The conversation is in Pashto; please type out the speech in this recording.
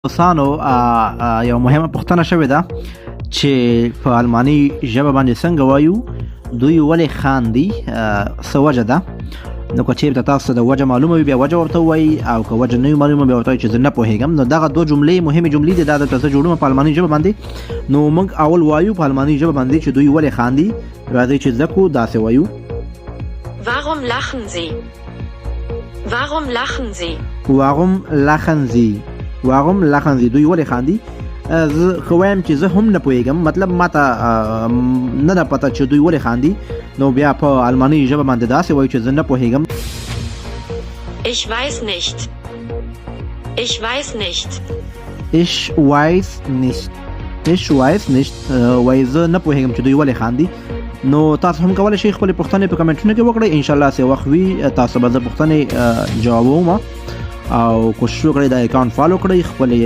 دوستانو یو مهمه پوښتنه شوې ده چې په الماني ژبه باندې څنګه وایو دوی ولې خاندي څه وجه ده نو که چېرته تاسو د وجه معلومه وي بیا وجه ورته ووایي او که وجه نه وي معلومه بیا ورته وایي چې زه نه پوهېږم نو دغه دوه جملې مهمې جملې دي دا دلته زه جوړوم په الماني ژبه باندې نو موږ اول وایو په الماني ژبه باندې چې دوی ولې خاندي راځئ چې زده کړو داسې وایو Warum lachen Sie? Warum lachen Sie? Warum lachen Sie? Warum lachen Sie? دوی ولې خاندي زه خو وایم چې زه هم نه پوهېږم مطلب ماته نه ده پته چې دوی ولې خاندي نو بیا په الماني ژبه باندې داسې وایو چې زه نه پوهېږم Ich weiß nicht. Ich weiß nicht. Ich weiß nicht. Ich weiß nicht وایي زه نه پوهېږم چې دوی ولې خاندي نو تاسو هم کولی شئ خپلې پوښتنې په کمنټونو کې وکړئ انشاءالله چې وخت وي تاسو به زه پوښتنې جوابوم او کوشش وکړئ دا اکاونټ فالو کړئ خپلې